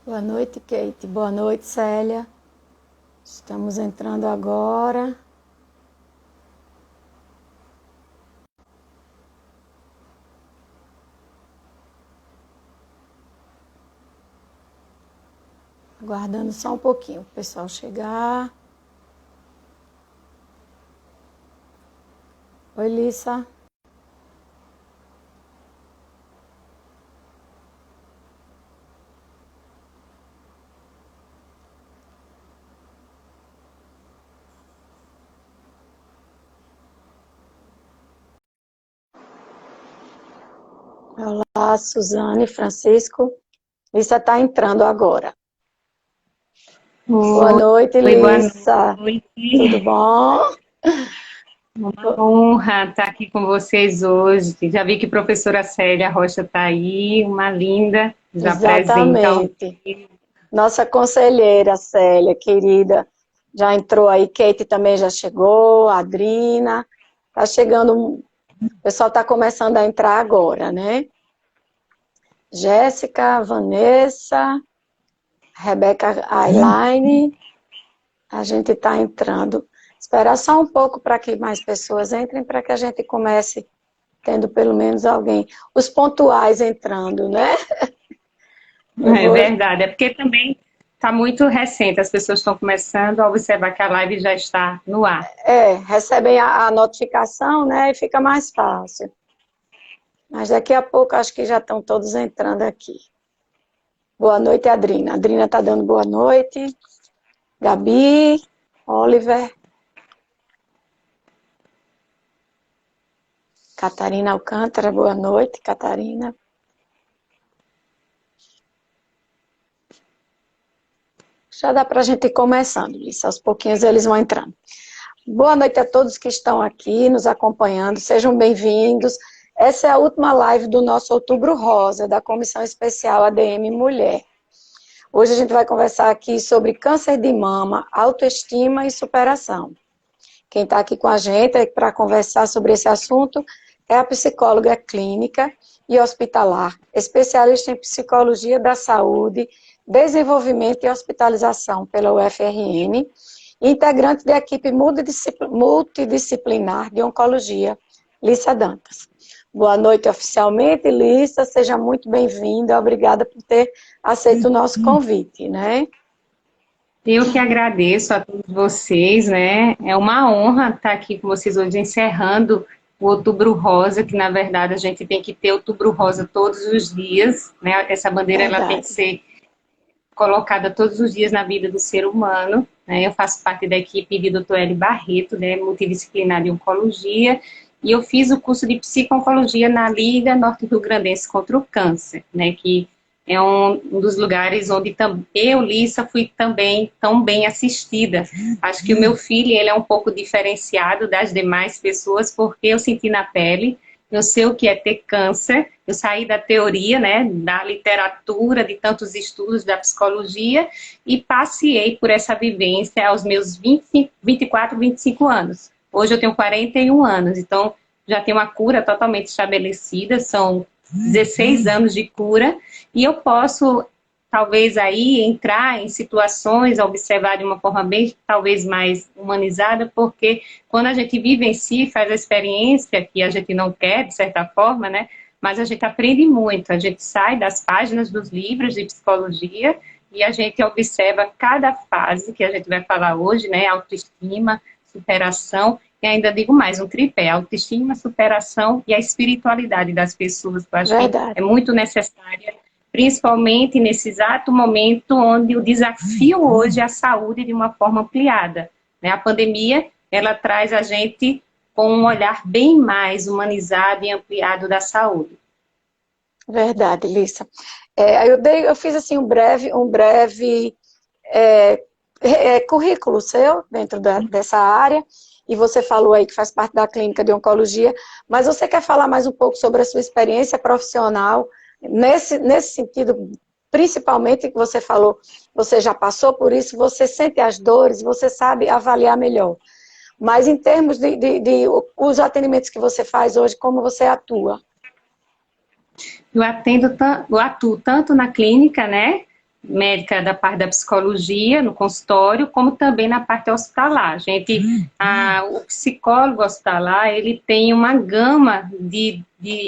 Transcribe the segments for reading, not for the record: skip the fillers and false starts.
Boa noite, Kate. Boa noite, Célia. Estamos entrando agora. Aguardando só um pouquinho o pessoal chegar. Oi, Lissa. Olá, Suzane, Francisco. Lissa está entrando agora. Boa noite, Oi, boa Lissa. noite. Tudo bom? Uma honra estar aqui com vocês hoje. Já vi que a professora Célia Rocha está aí, uma linda, já apresenta ao Exatamente. Nossa conselheira, Célia, querida, já entrou aí. Kate também já chegou, a Adrina. Tá chegando, o pessoal está começando a entrar agora, né? Jéssica, Vanessa, Rebeca Ailine, a gente está entrando. Esperar só um pouco para que mais pessoas entrem, para que a gente comece tendo pelo menos alguém. Os pontuais entrando, né? É verdade, é porque também está muito recente, as pessoas estão começando a observar que a live já está no ar. Recebem a notificação, né? E fica mais fácil. Mas daqui a pouco acho que já estão todos entrando aqui. Boa noite, Adrina. Adrina está dando boa noite. Gabi, Oliver. Catarina Alcântara, boa noite, Catarina. Já dá para a gente ir começando, Lícia. Aos pouquinhos eles vão entrando. Boa noite a todos que estão aqui nos acompanhando. Sejam bem-vindos. Essa é a última live do nosso Outubro Rosa, da Comissão Especial ADM Mulher. Hoje a gente vai conversar aqui sobre câncer de mama, autoestima e superação. Quem está aqui com a gente para conversar sobre esse assunto é a psicóloga clínica e hospitalar, especialista em psicologia da saúde, desenvolvimento e hospitalização pela UFRN, e integrante da equipe multidisciplinar de oncologia, Lícia Dantas. Boa noite oficialmente, Lícia, seja muito bem-vinda, obrigada por ter aceito o nosso convite, né? Eu que agradeço a todos vocês, né? É uma honra estar aqui com vocês hoje, encerrando o Outubro Rosa, que na verdade a gente tem que ter Outubro Rosa todos os dias, né? Essa bandeira ela tem que Verdade. ser colocada todos os dias na vida do ser humano, né? Eu faço parte da equipe de Dr. Eli Barreto, né? Multidisciplinar de oncologia, e eu fiz o curso de psico-oncologia na Liga Norte-Rio-Grandense contra o Câncer, né? Que é um dos lugares onde eu, Lissa, fui também tão bem assistida. Acho que o meu filho, ele é um pouco diferenciado das demais pessoas, porque eu senti na pele, eu sei o que é ter câncer, eu saí da teoria, né, da literatura, de tantos estudos da psicologia, e passei por essa vivência aos meus 24, 25 anos. Hoje eu tenho 41 anos, então já tenho uma cura totalmente estabelecida, são 16 anos de cura, e eu posso, talvez, aí entrar em situações, observar de uma forma bem, talvez, mais humanizada, porque quando a gente vivencia e faz a experiência que a gente não quer, de certa forma, né, mas a gente aprende muito, a gente sai das páginas dos livros de psicologia e a gente observa cada fase que a gente vai falar hoje, né, autoestima, superação, e ainda digo mais, um tripé, autoestima, superação e a espiritualidade das pessoas, que eu acho que Verdade. é muito necessária, principalmente nesse exato momento onde o desafio hoje é a saúde de uma forma ampliada, né? A pandemia, ela traz a gente com um olhar bem mais humanizado e ampliado da saúde. Verdade, Lissa. Eu fiz assim um breve currículo seu dentro dessa área, e você falou aí que faz parte da clínica de oncologia, mas você quer falar mais um pouco sobre a sua experiência profissional, nesse sentido, principalmente que você falou, você já passou por isso, você sente as dores, você sabe avaliar melhor. Mas em termos de os atendimentos que você faz hoje, como você atua? Eu atuo tanto na clínica, né, médica da parte da psicologia no consultório, como também na parte hospitalar. O psicólogo hospitalar, ele tem uma gama de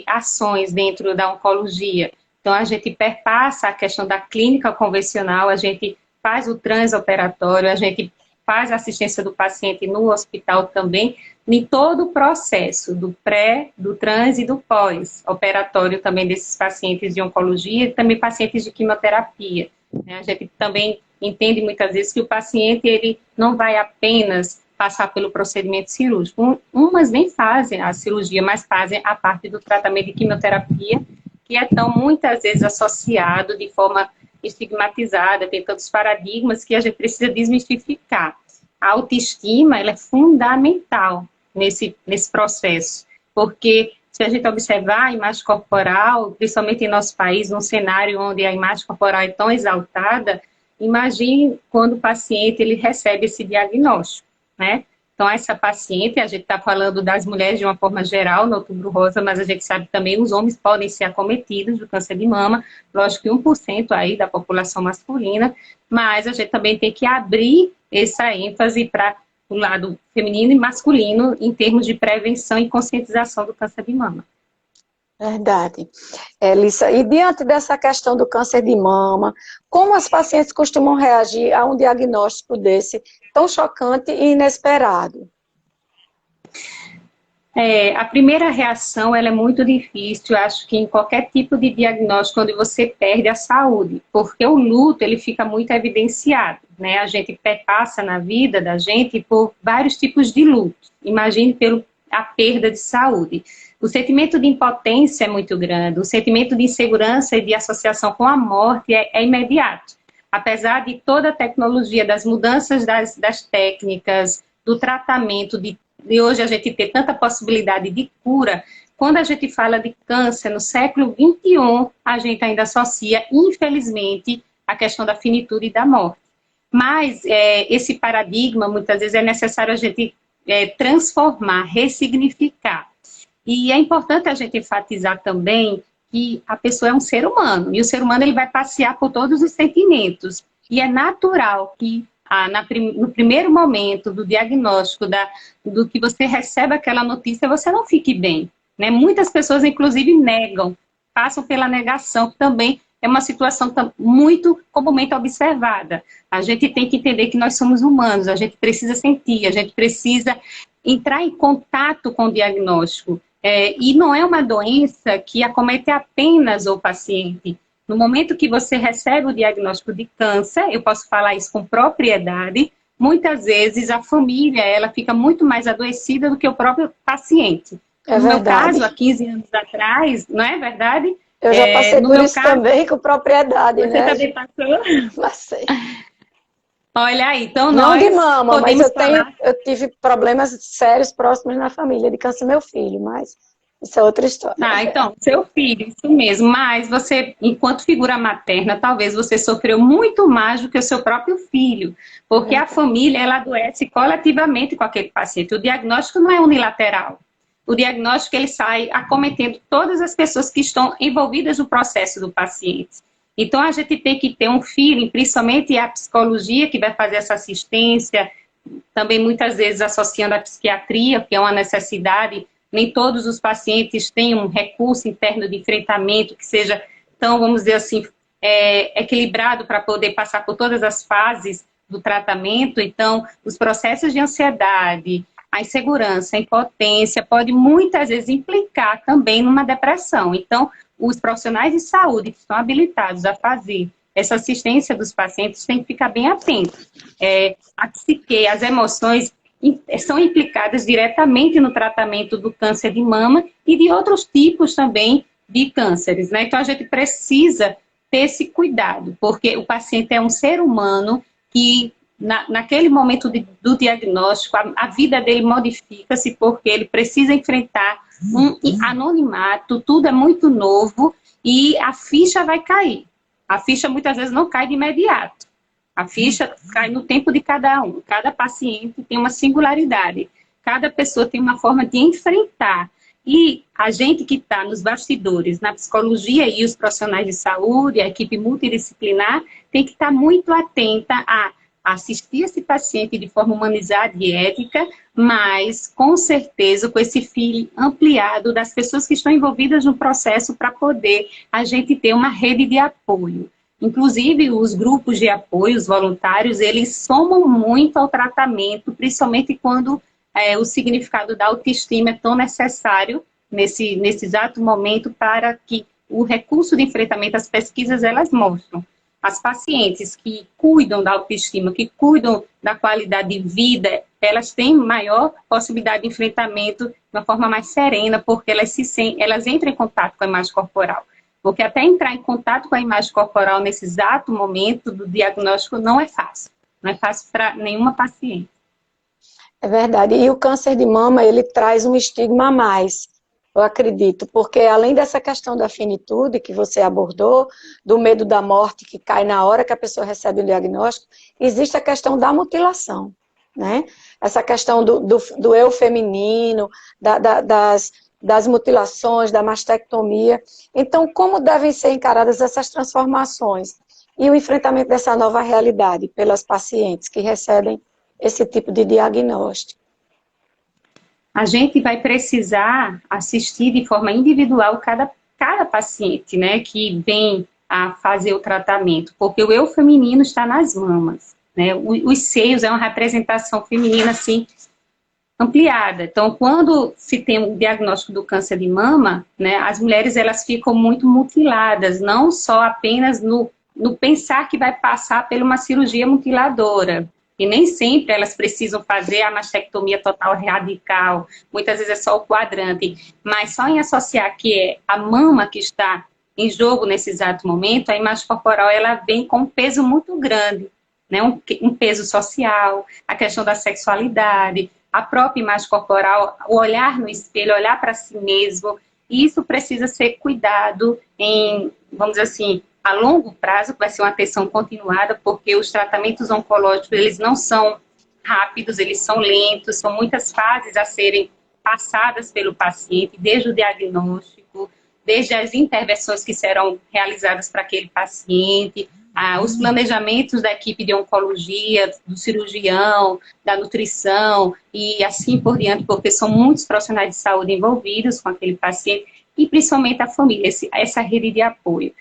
ações dentro da oncologia. Então, a gente perpassa a questão da clínica convencional, a gente faz o transoperatório, a gente faz a assistência do paciente no hospital também, em todo o processo, do pré, do trans e do pós-operatório também desses pacientes de oncologia e também pacientes de quimioterapia. A gente também entende muitas vezes que o paciente ele não vai apenas passar pelo procedimento cirúrgico. Umas nem fazem a cirurgia, mas fazem a parte do tratamento de quimioterapia, que é tão muitas vezes associado de forma estigmatizada, tem tantos paradigmas que a gente precisa desmistificar. A autoestima, ela é fundamental nesse processo, porque se a gente observar a imagem corporal, principalmente em nosso país, num cenário onde a imagem corporal é tão exaltada, imagine quando o paciente ele recebe esse diagnóstico, né? Então, essa paciente, a gente está falando das mulheres de uma forma geral, no Outubro Rosa, mas a gente sabe também os homens podem ser acometidos do câncer de mama, lógico que 1% aí da população masculina, mas a gente também tem que abrir essa ênfase para o lado feminino e masculino em termos de prevenção e conscientização do câncer de mama. Verdade. Elissa, e diante dessa questão do câncer de mama, como as pacientes costumam reagir a um diagnóstico desse tão chocante e inesperado? A primeira reação ela é muito difícil, eu acho que em qualquer tipo de diagnóstico onde você perde a saúde, porque o luto ele fica muito evidenciado, né? A gente passa na vida da gente por vários tipos de luto, imagine a perda de saúde. O sentimento de impotência é muito grande, o sentimento de insegurança e de associação com a morte é imediato. Apesar de toda a tecnologia, das mudanças das técnicas, do tratamento, de hoje a gente ter tanta possibilidade de cura, quando a gente fala de câncer no século XXI, a gente ainda associa, infelizmente, a questão da finitude e da morte. Mas esse paradigma, muitas vezes, é necessário a gente transformar, ressignificar. E é importante a gente enfatizar também que a pessoa é um ser humano, e o ser humano ele vai passear por todos os sentimentos. E é natural que no primeiro momento do diagnóstico, do que você recebe aquela notícia, você não fique bem. Né? Muitas pessoas, inclusive, negam, passam pela negação, que também é uma situação muito comumente observada. A gente tem que entender que nós somos humanos, a gente precisa sentir, a gente precisa entrar em contato com o diagnóstico. E não é uma doença que acomete apenas o paciente. No momento que você recebe o diagnóstico de câncer, eu posso falar isso com propriedade, muitas vezes a família ela fica muito mais adoecida do que o próprio paciente. No meu caso, há 15 anos atrás, não é verdade? Eu já passei por isso também, com propriedade, você né? Você também passou? Passei. Olha aí, então não nós de mama, mas falar... eu tive problemas sérios próximos na família, de câncer meu filho, mas isso é outra história. Então, seu filho, isso mesmo, mas você, enquanto figura materna, talvez você sofreu muito mais do que o seu próprio filho, porque a família, ela adoece coletivamente com aquele paciente. O diagnóstico não é unilateral. O diagnóstico, ele sai acometendo todas as pessoas que estão envolvidas no processo do paciente. Então, a gente tem que ter um feeling, principalmente a psicologia, que vai fazer essa assistência, também muitas vezes associando a psiquiatria, que é uma necessidade. Nem todos os pacientes têm um recurso interno de enfrentamento que seja tão, vamos dizer assim, equilibrado para poder passar por todas as fases do tratamento. Então, os processos de ansiedade, a insegurança, a impotência, pode muitas vezes implicar também numa depressão. Então, os profissionais de saúde que estão habilitados a fazer essa assistência dos pacientes têm que ficar bem atentos. A psique, as emoções são implicadas diretamente no tratamento do câncer de mama e de outros tipos também de cânceres, né? Então, a gente precisa ter esse cuidado, porque o paciente é um ser humano que, naquele momento do diagnóstico, a vida dele modifica-se porque ele precisa enfrentar um anonimato, tudo é muito novo e a ficha vai cair. A ficha muitas vezes não cai de imediato. A ficha cai no tempo de cada um. Cada paciente tem uma singularidade. Cada pessoa tem uma forma de enfrentar. E a gente que está nos bastidores, na psicologia e os profissionais de saúde, a equipe multidisciplinar, tem que estar muito atenta a assistir esse paciente de forma humanizada e ética, mas, com certeza, com esse fio ampliado das pessoas que estão envolvidas no processo para poder a gente ter uma rede de apoio. Inclusive, os grupos de apoio, os voluntários, eles somam muito ao tratamento, principalmente quando o significado da autoestima é tão necessário nesse exato momento para que o recurso de enfrentamento, as pesquisas, elas mostram. As pacientes que cuidam da autoestima, que cuidam da qualidade de vida, elas têm maior possibilidade de enfrentamento de uma forma mais serena, porque elas entram em contato com a imagem corporal. Porque até entrar em contato com a imagem corporal nesse exato momento do diagnóstico não é fácil. Não é fácil para nenhuma paciente. É verdade. E o câncer de mama, ele traz um estigma a mais, eu acredito, porque além dessa questão da finitude que você abordou, do medo da morte que cai na hora que a pessoa recebe o diagnóstico, existe a questão da mutilação, né? Essa questão do eu feminino, das mutilações, da mastectomia. Então, como devem ser encaradas essas transformações e o enfrentamento dessa nova realidade pelas pacientes que recebem esse tipo de diagnóstico? A gente vai precisar assistir de forma individual cada paciente, né, que vem a fazer o tratamento, porque o eu feminino está nas mamas, né, os seios é uma representação feminina, assim, ampliada. Então, quando se tem o diagnóstico do câncer de mama, né, as mulheres, elas ficam muito mutiladas, não só apenas no pensar que vai passar por uma cirurgia mutiladora, e nem sempre elas precisam fazer a mastectomia total radical, muitas vezes é só o quadrante, mas só em associar que é a mama que está em jogo nesse exato momento, a imagem corporal ela vem com um peso muito grande, né? Um peso social, a questão da sexualidade, a própria imagem corporal, o olhar no espelho, olhar para si mesmo, e isso precisa ser cuidado em, vamos dizer assim, a longo prazo, que vai ser uma atenção continuada, porque os tratamentos oncológicos, eles não são rápidos, eles são lentos, são muitas fases a serem passadas pelo paciente, desde o diagnóstico, desde as intervenções que serão realizadas para aquele paciente, os planejamentos da equipe de oncologia, do cirurgião, da nutrição e assim por diante, porque são muitos profissionais de saúde envolvidos com aquele paciente e principalmente a família, essa rede de apoio.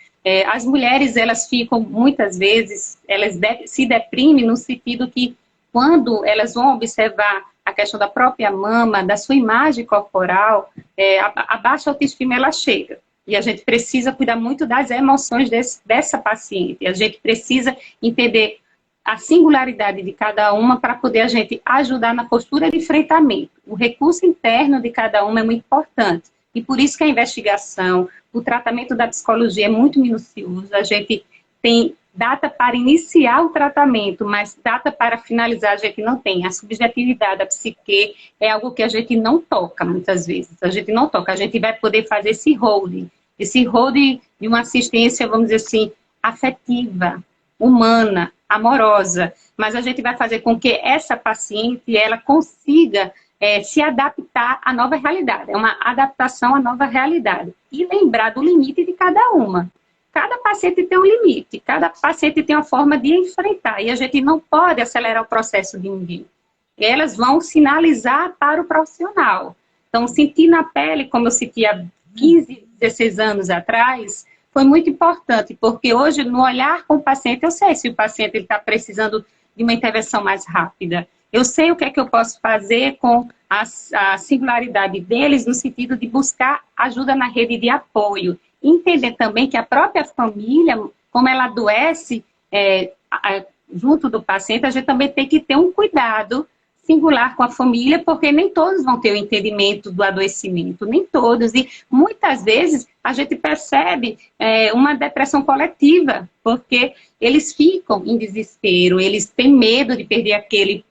As mulheres, elas ficam, muitas vezes, elas se deprimem no sentido que, quando elas vão observar a questão da própria mama, da sua imagem corporal, a baixa autoestima, ela chega. E a gente precisa cuidar muito das emoções dessa paciente. A gente precisa entender a singularidade de cada uma para poder a gente ajudar na postura de enfrentamento. O recurso interno de cada uma é muito importante. E por isso que a investigação, o tratamento da psicologia é muito minucioso. A gente tem data para iniciar o tratamento, mas data para finalizar a gente não tem. A subjetividade da psique é algo que a gente não toca muitas vezes. A gente não toca. A gente vai poder fazer esse holding de uma assistência, vamos dizer assim, afetiva, humana, amorosa. Mas a gente vai fazer com que essa paciente ela consiga se adaptar à nova realidade. É uma adaptação à nova realidade. E lembrar do limite de cada uma. Cada paciente tem um limite, cada paciente tem uma forma de enfrentar. E a gente não pode acelerar o processo de ninguém. Elas vão sinalizar para o profissional. Então, sentir na pele, como eu senti há 15, 16 anos atrás, foi muito importante, porque hoje, no olhar com o paciente, eu sei se o paciente está precisando de uma intervenção mais rápida. Eu sei o que é que eu posso fazer com a singularidade deles, no sentido de buscar ajuda na rede de apoio. Entender também que a própria família, como ela adoece junto do paciente, a gente também tem que ter um cuidado singular com a família, porque nem todos vão ter o entendimento do adoecimento, nem todos. E muitas vezes a gente percebe uma depressão coletiva, porque eles ficam em desespero, eles têm medo de perder aquele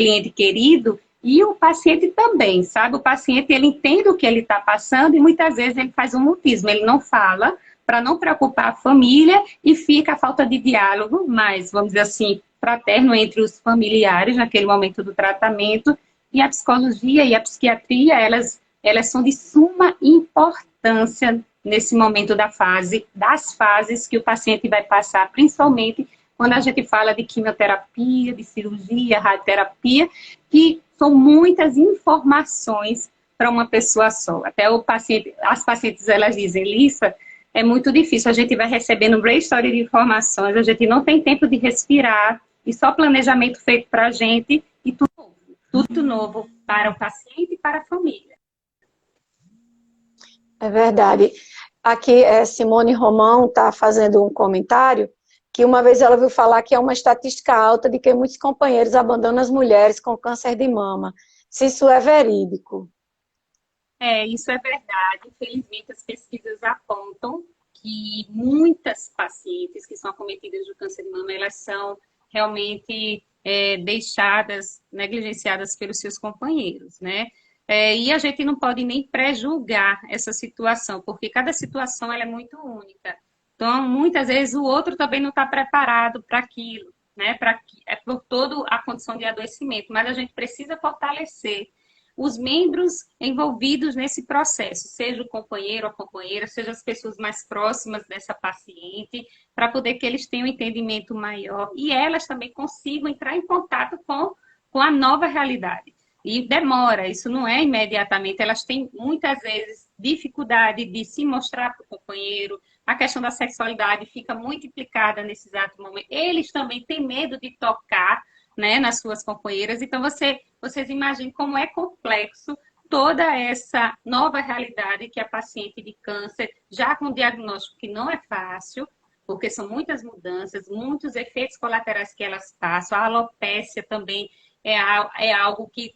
ente querido, e o paciente também, sabe? O paciente, ele entende o que ele está passando e muitas vezes ele faz um mutismo, ele não fala para não preocupar a família e fica a falta de diálogo, mais, vamos dizer assim, fraterno entre os familiares naquele momento do tratamento, e a psicologia e a psiquiatria, elas elas são de suma importância nesse momento das fases que o paciente vai passar, principalmente quando a gente fala de quimioterapia, de cirurgia, radioterapia, que são muitas informações para uma pessoa só. Até o paciente, as pacientes, elas dizem, Lissa, é muito difícil, a gente vai recebendo um brainstorming de informações, a gente não tem tempo de respirar, e só planejamento feito para a gente, e tudo novo para o paciente e para a família. É verdade. Aqui, Simone Romão está fazendo um comentário, que uma vez ela ouviu falar que é uma estatística alta de que muitos companheiros abandonam as mulheres com câncer de mama. Se isso é verídico. Isso é verdade. Infelizmente, as pesquisas apontam que muitas pacientes que são acometidas do câncer de mama, elas são realmente deixadas, negligenciadas pelos seus companheiros, né? E a gente não pode nem pré-julgar essa situação, porque cada situação ela é muito única. Então, muitas vezes, o outro também não está preparado para aquilo, né? Por toda a condição de adoecimento, mas a gente precisa fortalecer os membros envolvidos nesse processo, seja o companheiro ou a companheira, seja as pessoas mais próximas dessa paciente, para poder que eles tenham um entendimento maior e elas também consigam entrar em contato com a nova realidade. E demora, isso não é imediatamente, elas têm muitas vezes dificuldade de se mostrar para o companheiro, a questão da sexualidade fica muito implicada nesse exato momento, eles também têm medo de tocar, né, nas suas companheiras, então vocês imaginem como é complexo toda essa nova realidade que a paciente de câncer, já com diagnóstico que não é fácil, porque são muitas mudanças, muitos efeitos colaterais que elas passam, a alopécia também é algo que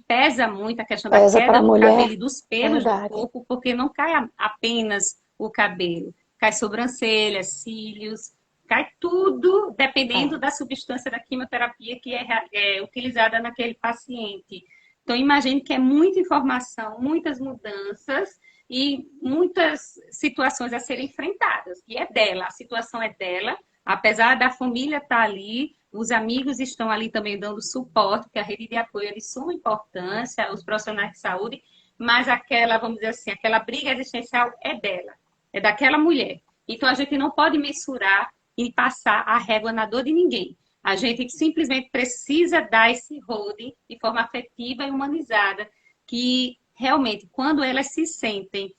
pesa muito, a questão da queda do cabelo e dos pelos do corpo, porque não cai apenas o cabelo, cai sobrancelhas, cílios, cai tudo dependendo da substância da quimioterapia que é utilizada naquele paciente. Então, imagine que é muita informação, muitas mudanças e muitas situações a serem enfrentadas. E é dela, a situação é dela, apesar da família estar ali, os amigos estão ali também dando suporte, porque a rede de apoio é de suma importância, os profissionais de saúde, mas aquela, vamos dizer assim, aquela briga existencial é dela, é daquela mulher. Então, a gente não pode mensurar e passar a régua na dor de ninguém. A gente simplesmente precisa dar esse holding de forma afetiva e humanizada, que realmente, quando elas se sentem,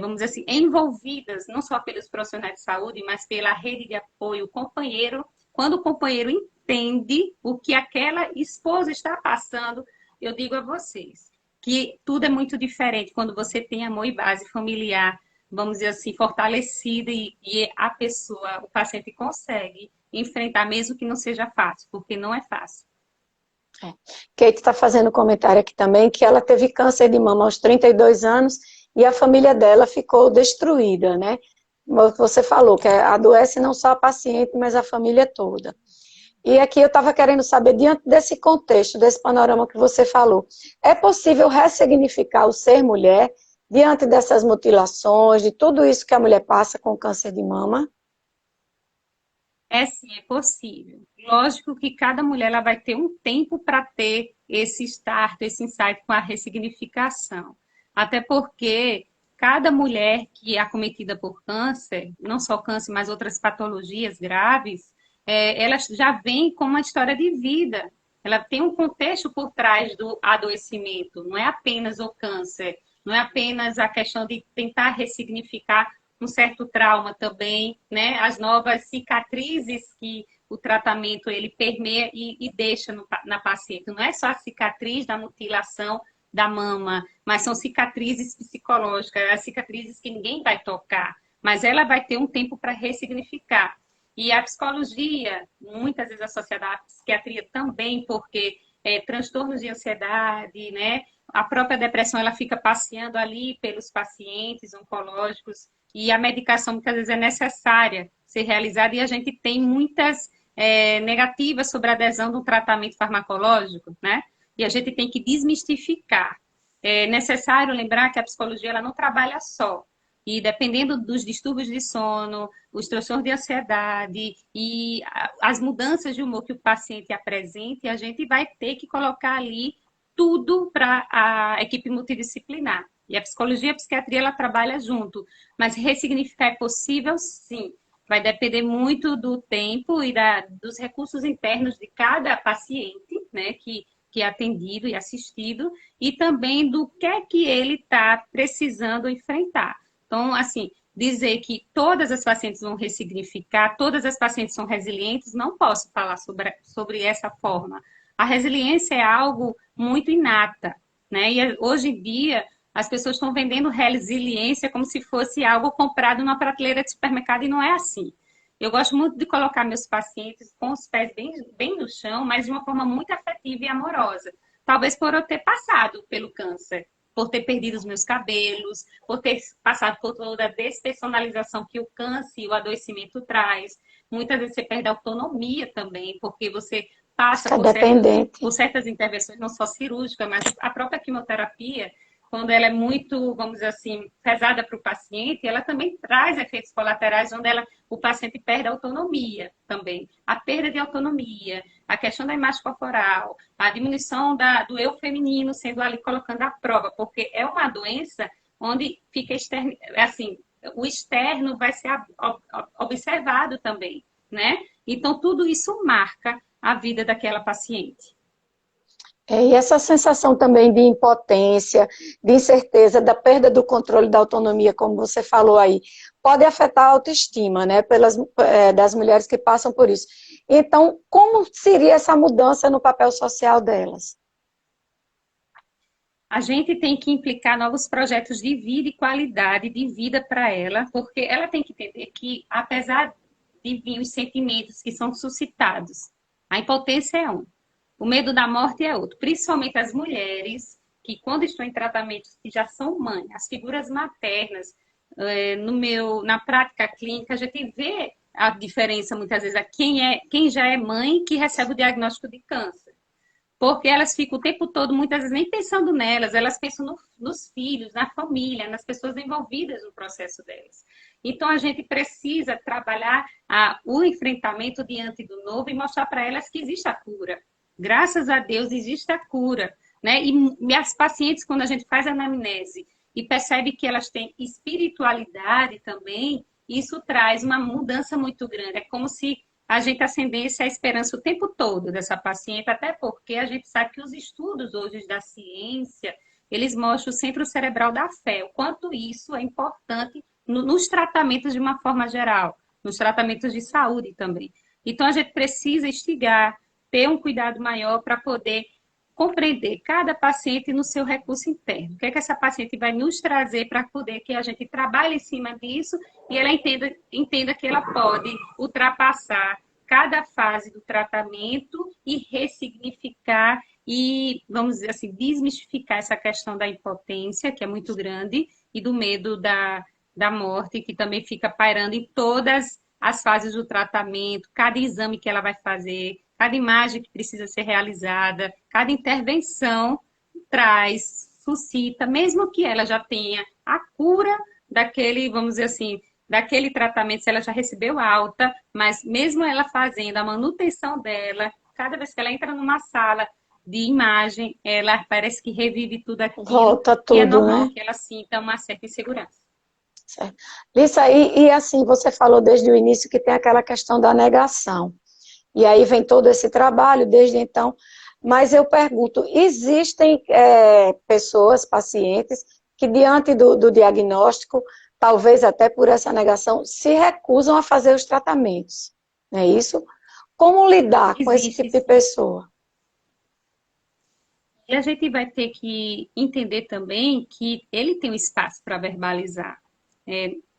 vamos dizer assim, envolvidas, não só pelos profissionais de saúde, mas pela rede de apoio, o companheiro, quando o companheiro entende o que aquela esposa está passando, eu digo a vocês que tudo é muito diferente quando você tem amor e base familiar, vamos dizer assim, fortalecida e a pessoa, o paciente consegue enfrentar, mesmo que não seja fácil, porque não é fácil. Kate está fazendo um comentário aqui também, que ela teve câncer de mama aos 32 anos e a família dela ficou destruída, né? Você falou que adoece não só a paciente, mas a família toda. E aqui eu estava querendo saber, diante desse contexto, desse panorama que você falou, é possível ressignificar o ser mulher diante dessas mutilações, de tudo isso que a mulher passa com câncer de mama? Sim, é possível. Lógico que cada mulher ela vai ter um tempo para ter esse start, esse insight com a ressignificação. Até porque cada mulher que é acometida por câncer, não só câncer, mas outras patologias graves, ela já vem com uma história de vida. Ela tem um contexto por trás do adoecimento. Não é apenas o câncer, não é apenas a questão de tentar ressignificar um certo trauma também, né? As novas cicatrizes que o tratamento ele permeia e deixa na paciente. Não é só a cicatriz da mutilação da mama, mas são cicatrizes psicológicas, as cicatrizes que ninguém vai tocar, mas ela vai ter um tempo para ressignificar. E a psicologia, muitas vezes associada à psiquiatria também, porque transtornos de ansiedade, né? A própria depressão, ela fica passeando ali pelos pacientes oncológicos, e a medicação muitas vezes é necessária ser realizada, e a gente tem muitas negativas sobre a adesão do tratamento farmacológico, né? E a gente tem que desmistificar. É necessário lembrar que a psicologia ela não trabalha só. E dependendo dos distúrbios de sono, os transtornos de ansiedade e as mudanças de humor que o paciente apresenta, a gente vai ter que colocar ali tudo para a equipe multidisciplinar. E a psicologia e a psiquiatria, ela trabalha junto. Mas ressignificar é possível, sim. Vai depender muito do tempo e dos recursos internos de cada paciente, né, que é atendido e assistido, e também do que é que ele está precisando enfrentar. Então, assim, dizer que todas as pacientes vão ressignificar, todas as pacientes são resilientes, não posso falar sobre essa forma. A resiliência é algo muito inata, né? E hoje em dia as pessoas estão vendendo resiliência como se fosse algo comprado numa prateleira de supermercado e não é assim. Eu gosto muito de colocar meus pacientes com os pés bem no chão, mas de uma forma muito afetiva e amorosa. Talvez por eu ter passado pelo câncer, por ter perdido os meus cabelos, por ter passado por toda a despersonalização que o câncer e o adoecimento traz. Muitas vezes você perde a autonomia também, porque você passa por certas intervenções, não só cirúrgicas, mas a própria quimioterapia, quando ela é muito, vamos dizer assim, pesada para o paciente, ela também traz efeitos colaterais, onde o paciente perde a autonomia também. A perda de autonomia, a questão da imagem corporal, a diminuição do eu feminino sendo ali colocando à prova, porque é uma doença onde fica externo, assim, o externo vai ser observado também, né? Então, tudo isso marca a vida daquela paciente. E essa sensação também de impotência, de incerteza, da perda do controle da autonomia, como você falou aí, pode afetar a autoestima, né, das mulheres que passam por isso. Então, como seria essa mudança no papel social delas? A gente tem que implicar novos projetos de vida e qualidade de vida para ela, porque ela tem que entender que, apesar de vir os sentimentos que são suscitados, a impotência é um. O medo da morte é outro, principalmente as mulheres que, quando estão em tratamentos que já são mães, as figuras maternas, na prática clínica, a gente vê a diferença muitas vezes a quem já é mãe que recebe o diagnóstico de câncer. Porque elas ficam o tempo todo, muitas vezes, nem pensando nelas, elas pensam nos filhos, na família, nas pessoas envolvidas no processo delas. Então, a gente precisa trabalhar o enfrentamento diante do novo e mostrar para elas que existe a cura. Graças a Deus existe a cura, né? E as pacientes, quando a gente faz a anamnese e percebe que elas têm espiritualidade também, isso traz uma mudança muito grande. É como se a gente acendesse a esperança o tempo todo dessa paciente, até porque a gente sabe que os estudos hoje da ciência, eles mostram o centro cerebral da fé, o quanto isso é importante nos tratamentos de uma forma geral, nos tratamentos de saúde também. Então, a gente precisa instigar, ter um cuidado maior para poder compreender cada paciente no seu recurso interno. O que é que essa paciente vai nos trazer para poder que a gente trabalhe em cima disso e ela entenda que ela pode ultrapassar cada fase do tratamento e ressignificar e, vamos dizer assim, desmistificar essa questão da impotência, que é muito grande, e do medo da morte, que também fica pairando em todas as fases do tratamento, cada exame que ela vai fazer, cada imagem que precisa ser realizada, cada intervenção suscita, mesmo que ela já tenha a cura daquele, vamos dizer assim, daquele tratamento, se ela já recebeu alta, mas mesmo ela fazendo a manutenção dela, cada vez que ela entra numa sala de imagem, ela parece que revive tudo aquilo. Volta tudo, e é normal, né? que ela sinta uma certa insegurança. Certo. Lissa, e assim, você falou desde o início que tem aquela questão da negação. E aí vem todo esse trabalho desde então. Mas eu pergunto, existem pessoas, pacientes, que diante do diagnóstico, talvez até por essa negação, se recusam a fazer os tratamentos, não é isso? Como lidar com esse tipo de pessoa? E a gente vai ter que entender também que ele tem um espaço para verbalizar.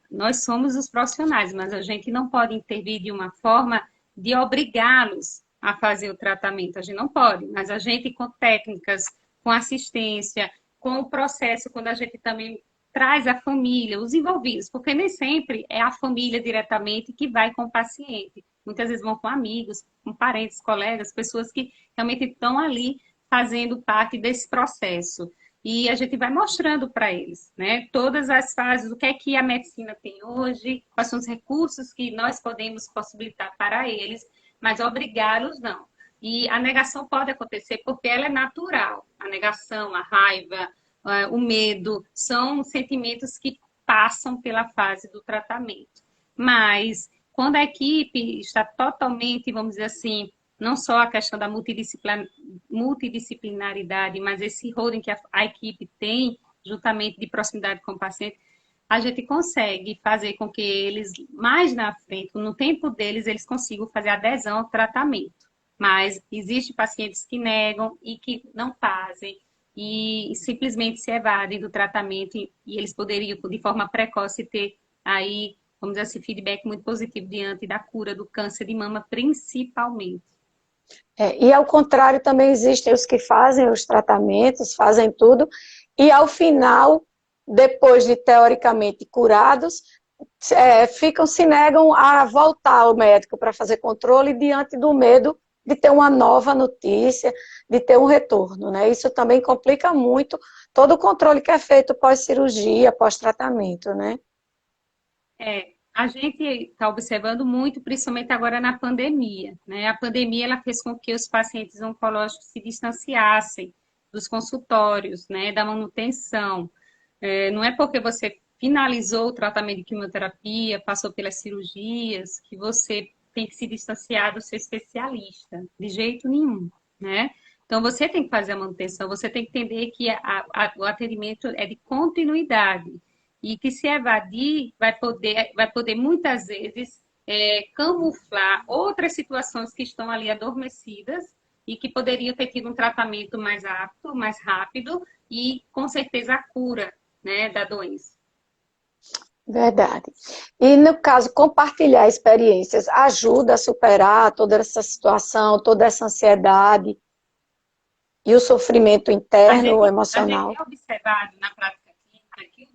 Nós somos os profissionais, mas a gente não pode intervir de uma forma de obrigá-los a fazer o tratamento. A gente não pode, mas a gente, com técnicas, com assistência, com o processo, quando a gente também traz a família, os envolvidos, porque nem sempre é a família diretamente que vai com o paciente. Muitas vezes vão com amigos, com parentes, colegas, pessoas que realmente estão ali fazendo parte desse processo. E a gente vai mostrando para eles, né, todas as fases, o que é que a medicina tem hoje, quais são os recursos que nós podemos possibilitar para eles, mas obrigá-los não. E a negação pode acontecer porque ela é natural. A negação, a raiva, o medo, são sentimentos que passam pela fase do tratamento. Mas, quando a equipe está totalmente, vamos dizer assim, não só a questão da multidisciplinaridade, mas esse holding que a equipe tem, juntamente de proximidade com o paciente, a gente consegue fazer com que eles, mais na frente, no tempo deles, eles consigam fazer adesão ao tratamento. Mas existem pacientes que negam e que não fazem, e simplesmente se evadem do tratamento, e eles poderiam, de forma precoce, ter aí, vamos dizer assim, feedback muito positivo diante da cura do câncer de mama, principalmente. E ao contrário, também existem os que fazem os tratamentos, fazem tudo, e ao final, depois de teoricamente curados, se negam a voltar ao médico para fazer controle diante do medo de ter uma nova notícia, de ter um retorno, né? Isso também complica muito todo o controle que é feito pós-cirurgia, pós-tratamento, né? A gente está observando muito, principalmente agora na pandemia, né? A pandemia ela fez com que os pacientes oncológicos se distanciassem dos consultórios, né? Da manutenção. Não é porque você finalizou o tratamento de quimioterapia, passou pelas cirurgias, que você tem que se distanciar do seu especialista, de jeito nenhum, né? Então, você tem que fazer a manutenção, você tem que entender que o atendimento é de continuidade e que se evadir vai poder muitas vezes camuflar outras situações que estão ali adormecidas e que poderiam ter tido um tratamento mais apto, mais rápido e, com certeza, a cura, né, da doença. Verdade. E no caso, compartilhar experiências ajuda a superar toda essa situação, toda essa ansiedade e o sofrimento interno, A gente emocional. tem observado na prática clínica que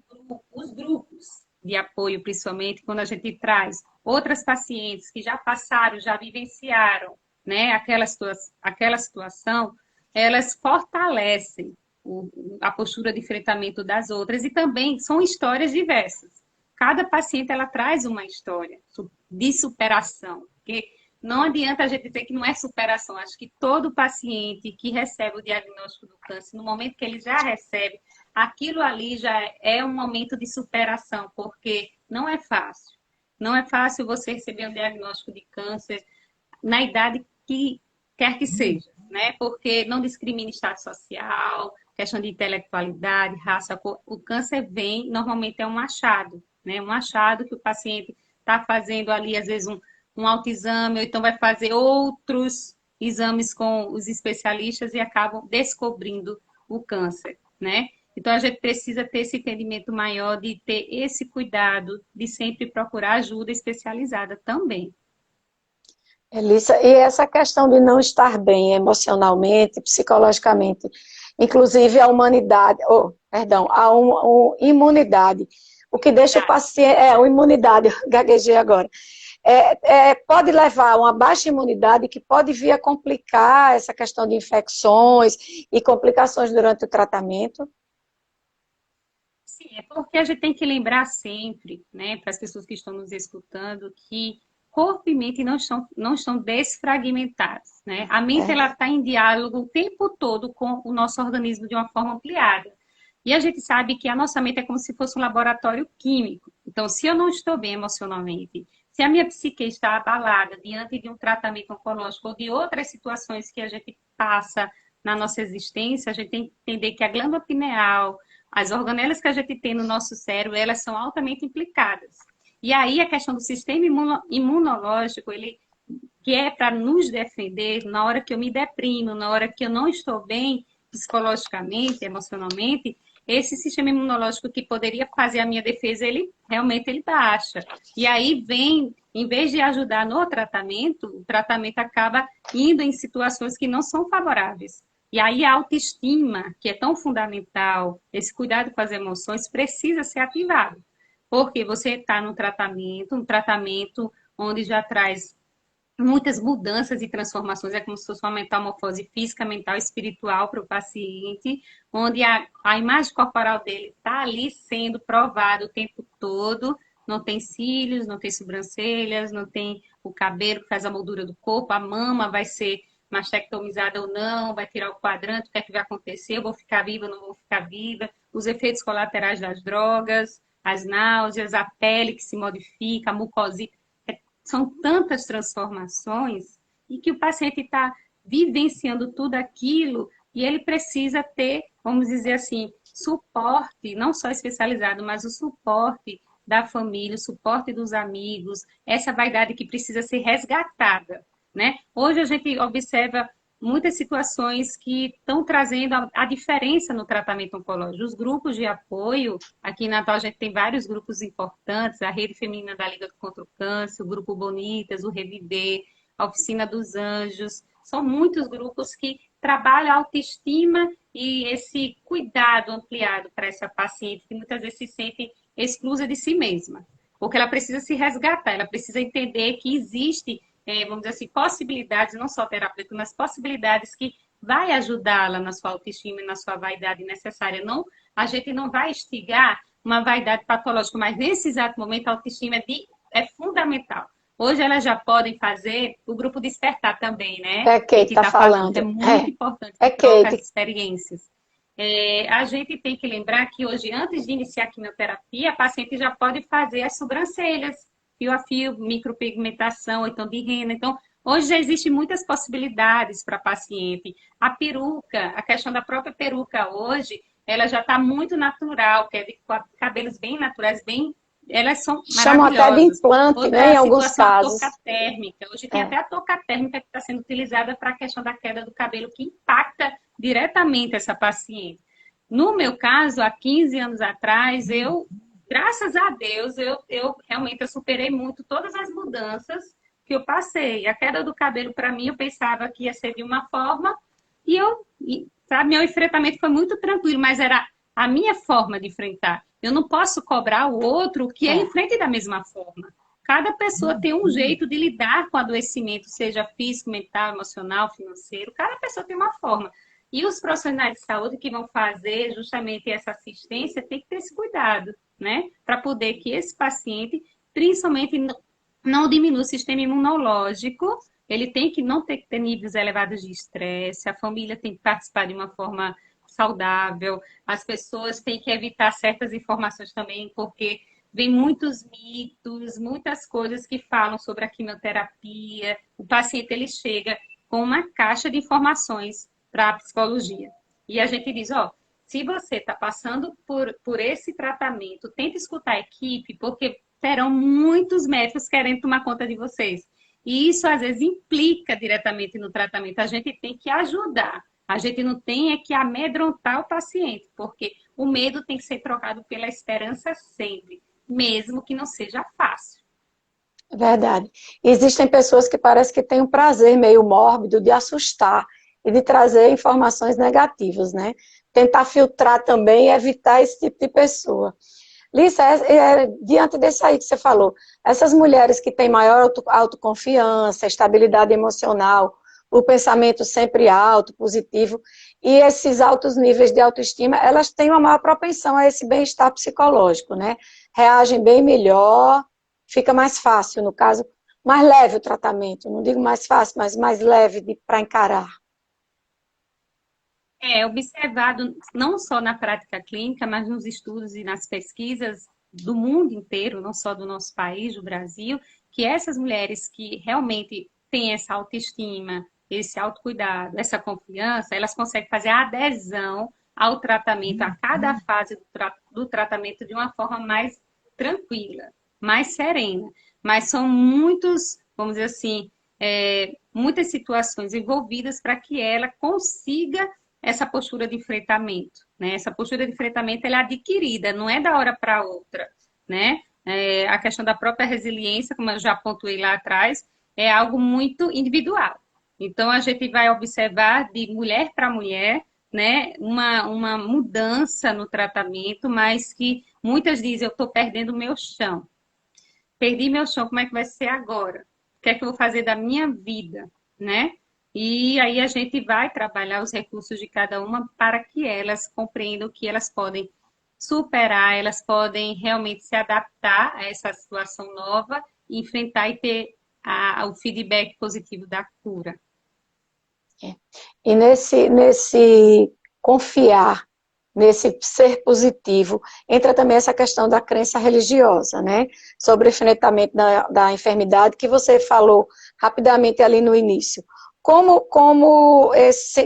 os grupos de apoio, principalmente quando a gente traz outras pacientes que já passaram, já vivenciaram, né, aquela situação, elas fortalecem a postura de enfrentamento das outras e também são histórias diversas. Cada paciente ela traz uma história de superação, porque não adianta a gente dizer que não é superação. Acho que todo paciente que recebe o diagnóstico do câncer, no momento que ele já recebe, aquilo ali já é um momento de superação, porque não é fácil. Não é fácil você receber um diagnóstico de câncer na idade que quer que seja, né? Porque não discrimina estado social, questão de intelectualidade, raça, cor. O câncer vem, normalmente é um achado, né? Um achado que o paciente está fazendo ali, às vezes, um autoexame, ou então vai fazer outros exames com os especialistas e acabam descobrindo o câncer, né? Então, a gente precisa ter esse entendimento maior de ter esse cuidado de sempre procurar ajuda especializada também. Elissa, e essa questão de não estar bem emocionalmente, psicologicamente, inclusive a humanidade, perdão, imunidade, o que deixa o paciente, imunidade, gaguejei agora, pode levar a uma baixa imunidade que pode vir a complicar essa questão de infecções e complicações durante o tratamento. Sim, é porque a gente tem que lembrar sempre, né, para as pessoas que estão nos escutando, que corpo e mente não estão desfragmentados, né? A mente ela está em diálogo o tempo todo com o nosso organismo de uma forma ampliada. E a gente sabe que a nossa mente é como se fosse um laboratório químico. Então, se eu não estou bem emocionalmente, se a minha psique está abalada diante de um tratamento oncológico ou de outras situações que a gente passa na nossa existência, a gente tem que entender que a glândula pineal, as organelas que a gente tem no nosso cérebro, elas são altamente implicadas. E aí a questão do sistema imunológico, ele que é para nos defender na hora que eu me deprimo, na hora que eu não estou bem psicologicamente, emocionalmente, esse sistema imunológico que poderia fazer a minha defesa, ele realmente ele baixa. E aí vem, em vez de ajudar no tratamento, o tratamento acaba indo em situações que não são favoráveis. E aí a autoestima, que é tão fundamental, esse cuidado com as emoções, precisa ser ativado. Porque você está no tratamento, um tratamento onde já traz muitas mudanças e transformações, é como se fosse uma metamorfose física, mental e espiritual para o paciente, onde a imagem corporal dele está ali sendo provada o tempo todo, não tem cílios, não tem sobrancelhas, não tem o cabelo que faz a moldura do corpo, a mama vai ser mastectomizada ou não, vai tirar o quadrante, o que é que vai acontecer, eu vou ficar viva, não vou ficar viva, os efeitos colaterais das drogas, as náuseas, a pele que se modifica, a mucosite. São tantas transformações e que o paciente está vivenciando tudo aquilo e ele precisa ter, vamos dizer assim, suporte, não só especializado, mas o suporte da família, o suporte dos amigos, essa vaidade que precisa ser resgatada, né? Hoje a gente observa muitas situações que estão trazendo a diferença no tratamento oncológico. Os grupos de apoio, aqui em Natal a gente tem vários grupos importantes, a Rede Feminina da Liga contra o Câncer, o Grupo Bonitas, o Reviver, a Oficina dos Anjos, são muitos grupos que trabalham a autoestima e esse cuidado ampliado para essa paciente que muitas vezes se sente exclusa de si mesma, porque ela precisa se resgatar, ela precisa entender que existe, vamos dizer assim, possibilidades, não só terapêuticas, mas possibilidades que vai ajudá-la na sua autoestima e na sua vaidade necessária. Não, a gente não vai instigar uma vaidade patológica, mas nesse exato momento a autoestima é fundamental. Hoje elas já podem fazer o grupo Despertar também, né? É Kate Que tá está falando, que falando. é muito importante, É que troca Kate. as experiências. A gente tem que lembrar que hoje, antes de iniciar a quimioterapia, a paciente já pode fazer as sobrancelhas, fio a fio, micropigmentação, ou então de rena. Então, hoje já existem muitas possibilidades para a paciente. A peruca, a questão da própria peruca hoje, ela já está muito natural, que é de cabelos bem naturais, bem, elas são Chamam até de maravilhosas. implante, né, Outra em alguns situação, a casos. touca térmica. Hoje tem É. até a touca térmica que está sendo utilizada para a questão da queda do cabelo, que impacta diretamente essa paciente. No meu caso, há 15 anos atrás, graças a Deus, eu realmente superei muito todas as mudanças que eu passei. A queda do cabelo, para mim, eu pensava que ia ser de uma forma, sabe, meu enfrentamento foi muito tranquilo, mas era a minha forma de enfrentar. Eu não posso cobrar o outro que enfrente da mesma forma. Cada pessoa tem um jeito de lidar com o adoecimento, seja físico, mental, emocional, financeiro. Cada pessoa tem uma forma. E os profissionais de saúde que vão fazer justamente essa assistência tem que ter esse cuidado, né? Para poder que esse paciente, principalmente, não diminua o sistema imunológico, ele tem que não ter que ter níveis elevados de estresse, a família tem que participar de uma forma saudável, as pessoas têm que evitar certas informações também, porque vem muitos mitos, muitas coisas que falam sobre a quimioterapia. O paciente ele chega com uma caixa de informações para a psicologia. E a gente diz, ó, se você está passando por esse tratamento, tente escutar a equipe, porque terão muitos médicos querendo tomar conta de vocês. E isso, às vezes, implica diretamente no tratamento. A gente tem que ajudar. A gente não tem que amedrontar o paciente, porque o medo tem que ser trocado pela esperança sempre, mesmo que não seja fácil. É verdade. Existem pessoas que parece que têm um prazer meio mórbido de assustar e de trazer informações negativas, né? Tentar filtrar também e evitar esse tipo de pessoa. Lícia, diante desse aí que você falou, essas mulheres que têm maior autoconfiança, estabilidade emocional, o pensamento sempre alto, positivo, e esses altos níveis de autoestima, elas têm uma maior propensão a esse bem-estar psicológico, né? Reagem bem melhor, fica mais fácil, no caso, mais leve o tratamento. Não digo mais fácil, mas mais leve para encarar. É observado não só na prática clínica, mas nos estudos e nas pesquisas do mundo inteiro, não só do nosso país, do Brasil, que essas mulheres que realmente têm essa autoestima, esse autocuidado, essa confiança, elas conseguem fazer a adesão ao tratamento, a cada fase do tratamento de uma forma mais tranquila, mais serena. Mas são muitos, vamos dizer assim, muitas situações envolvidas para que ela consiga essa postura de enfrentamento, né? Essa postura de enfrentamento ela é adquirida, não é da hora para outra, né? A questão da própria resiliência, como eu já pontuei lá atrás, é algo muito individual. Então, a gente vai observar de mulher para mulher, né, uma mudança no tratamento, mas que muitas dizem, eu estou perdendo o meu chão. Perdi meu chão, como é que vai ser agora? O que é que eu vou fazer da minha vida, né? E aí a gente vai trabalhar os recursos de cada uma para que elas compreendam que elas podem superar, elas podem realmente se adaptar a essa situação nova, enfrentar e ter o feedback positivo da cura. É. E nesse confiar, nesse ser positivo, entra também essa questão da crença religiosa, né? Sobre o enfrentamento da enfermidade, que você falou rapidamente ali no início. Como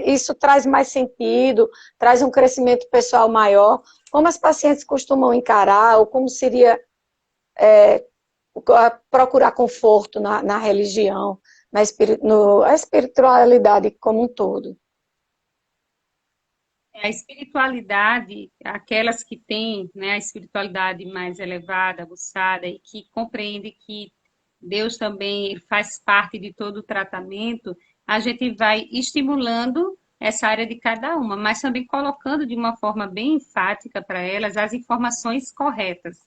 isso traz mais sentido, traz um crescimento pessoal maior, como as pacientes costumam encarar, ou como seria procurar conforto na religião, a espiritualidade como um todo. A espiritualidade, aquelas que têm, né, a espiritualidade mais elevada, aguçada, e que compreende que Deus também faz parte de todo o tratamento, a gente vai estimulando essa área de cada uma, mas também colocando de uma forma bem enfática para elas as informações corretas.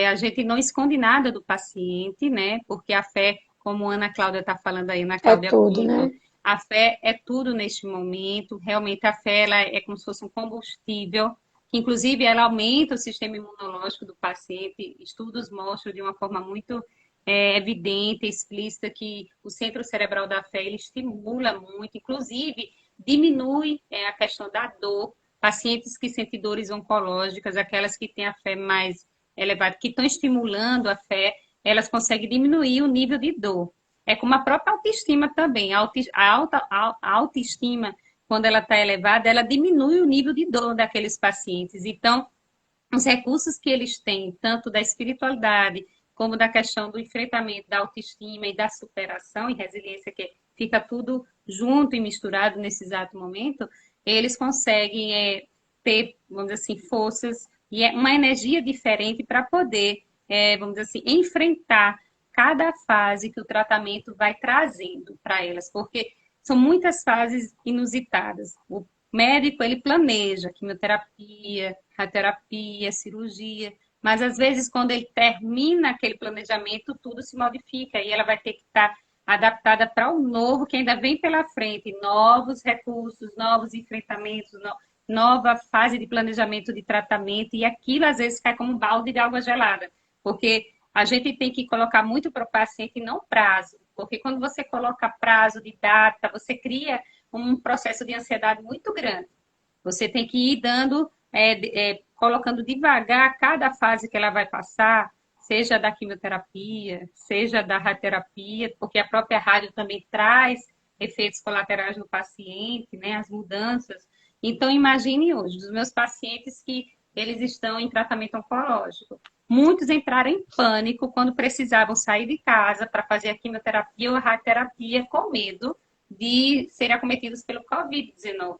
A gente não esconde nada do paciente, né? Porque a fé, como a Ana Cláudia está falando aí, Ana É Cláudia tudo, Pinto, né? a fé é tudo neste momento. Realmente a fé ela é como se fosse um combustível, que inclusive ela aumenta o sistema imunológico do paciente. Estudos mostram de uma forma muito evidente, explícita, que o centro cerebral da fé ele estimula muito, inclusive diminui a questão da dor. Pacientes que sentem dores oncológicas, aquelas que têm a fé mais elevada, que estão estimulando a fé, elas conseguem diminuir o nível de dor. É como a própria autoestima também. A autoestima, quando ela está elevada, ela diminui o nível de dor daqueles pacientes. Então, os recursos que eles têm, tanto da espiritualidade, como da questão do enfrentamento da autoestima e da superação e resiliência, que fica tudo junto e misturado nesse exato momento, eles conseguem ter, vamos dizer assim, forças e uma energia diferente para poder, vamos dizer assim, enfrentar cada fase que o tratamento vai trazendo para elas, porque são muitas fases inusitadas. O médico, ele planeja quimioterapia, radioterapia, cirurgia, mas às vezes quando ele termina aquele planejamento, tudo se modifica e ela vai ter que estar adaptada para o novo que ainda vem pela frente, novos recursos, novos enfrentamentos, nova fase de planejamento de tratamento, e aquilo às vezes cai como um balde de água gelada, porque a gente tem que colocar muito para o paciente não prazo, porque quando você coloca prazo de data, você cria um processo de ansiedade muito grande. Você tem que ir dando, colocando devagar cada fase que ela vai passar, seja da quimioterapia, seja da radioterapia, porque a própria rádio também traz efeitos colaterais no paciente, né, as mudanças. Então, imagine hoje, dos meus pacientes que eles estão em tratamento oncológico. Muitos entraram em pânico quando precisavam sair de casa para fazer a quimioterapia ou a radioterapia com medo de serem acometidos pelo Covid-19.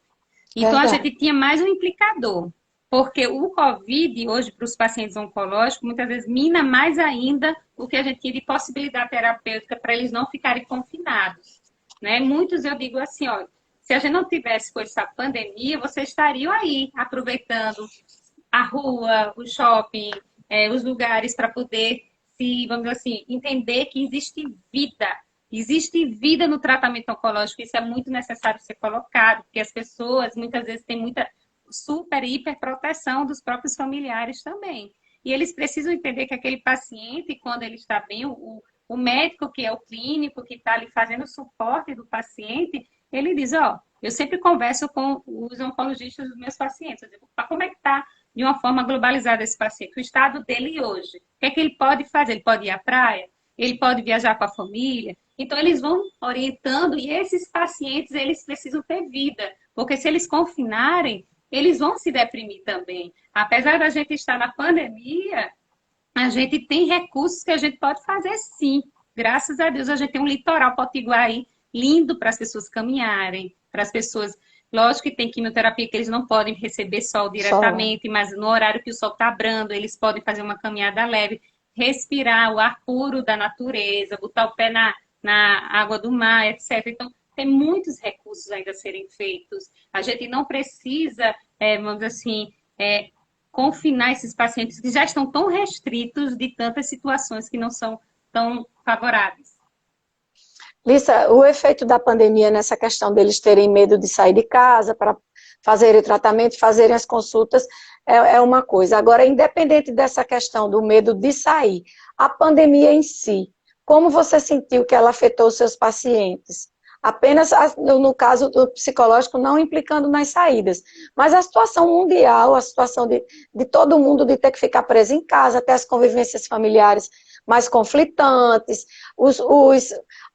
Então, a Verdade. gente tinha mais um implicador, porque o Covid, hoje, para os pacientes oncológicos, muitas vezes mina mais ainda o que a gente tinha de possibilidade terapêutica para eles não ficarem confinados. Né? Muitos, eu digo assim, olha, se a gente não tivesse com essa pandemia, vocês estariam aí aproveitando a rua, o shopping, os lugares para poder se, vamos dizer assim, entender que existe vida. Existe vida no tratamento oncológico, isso é muito necessário ser colocado, porque as pessoas muitas vezes têm muita super, hiper proteção dos próprios familiares também. E eles precisam entender que aquele paciente, quando ele está bem, o médico, que é o clínico, que está ali fazendo o suporte do paciente, ele diz, ó, eu sempre converso com os oncologistas dos meus pacientes, eu digo, como é que está de uma forma globalizada esse paciente, o estado dele hoje, o que é que ele pode fazer? Ele pode ir à praia? Ele pode viajar com a família? Então, eles vão orientando, e esses pacientes, eles precisam ter vida, porque se eles confinarem, eles vão se deprimir também. Apesar da gente estar na pandemia, a gente tem recursos que a gente pode fazer sim. Graças a Deus, a gente tem um litoral potiguar aí lindo para as pessoas caminharem, para as pessoas. Lógico que tem quimioterapia que eles não podem receber sol Só. diretamente, mas no horário que o sol está brando, eles podem fazer uma caminhada leve, respirar o ar puro da natureza, botar o pé na água do mar, etc. Então, tem muitos recursos ainda a serem feitos. A gente não precisa, vamos dizer assim, confinar esses pacientes que já estão tão restritos de tantas situações que não são tão favoráveis. Lisa, o efeito da pandemia nessa questão deles terem medo de sair de casa para fazerem o tratamento, fazerem as consultas, é uma coisa. Agora, independente dessa questão do medo de sair, a pandemia em si, como você sentiu que ela afetou os seus pacientes? apenas no caso do psicológico, não implicando nas saídas. Mas a situação mundial, a situação de todo mundo de ter que ficar preso em casa, até as convivências familiares mais conflitantes,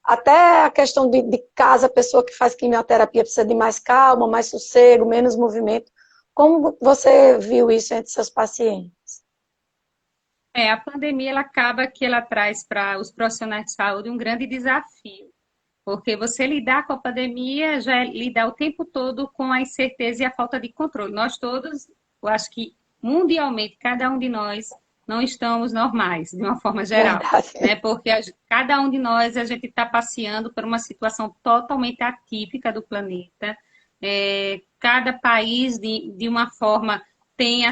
até a questão de casa, a pessoa que faz quimioterapia precisa de mais calma, mais sossego, menos movimento. Como você viu isso entre seus pacientes? A pandemia ela acaba que ela traz para os profissionais de saúde um grande desafio, porque você lidar com a pandemia já é lidar o tempo todo com a incerteza e a falta de controle. Nós todos, eu acho que mundialmente, cada um de nós não estamos normais, de uma forma geral, né? Porque cada um de nós, a gente está passeando por uma situação totalmente atípica do planeta. Cada país, de uma forma, tem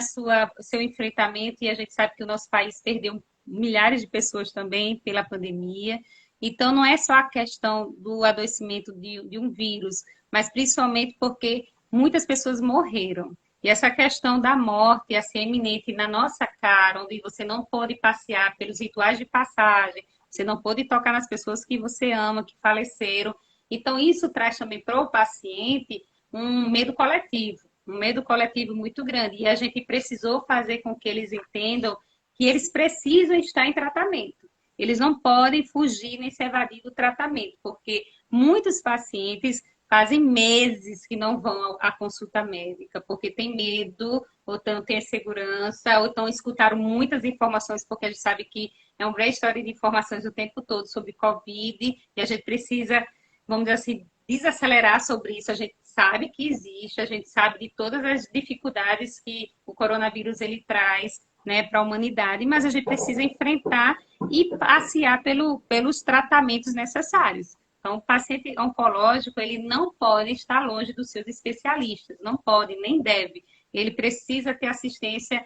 seu enfrentamento, e a gente sabe que o nosso país perdeu milhares de pessoas também pela pandemia. Então, não é só a questão do adoecimento de um vírus, mas principalmente porque muitas pessoas morreram. E essa questão da morte, assim, iminente na nossa cara, onde você não pode passear pelos rituais de passagem, você não pode tocar nas pessoas que você ama, que faleceram. Então, isso traz também para o paciente um medo coletivo muito grande. E a gente precisou fazer com que eles entendam que eles precisam estar em tratamento. Eles não podem fugir nem se evadir do tratamento, porque muitos pacientes fazem meses que não vão à consulta médica, porque tem medo, ou então tem segurança, ou então escutaram muitas informações, porque a gente sabe que é uma grande história de informações o tempo todo sobre Covid, e a gente precisa, vamos dizer assim, desacelerar sobre isso. A gente sabe que existe, a gente sabe de todas as dificuldades que o coronavírus ele traz, né, para a humanidade, mas a gente precisa enfrentar e passear pelos tratamentos necessários. Então, o paciente oncológico, ele não pode estar longe dos seus especialistas, não pode, nem deve. Ele precisa ter assistência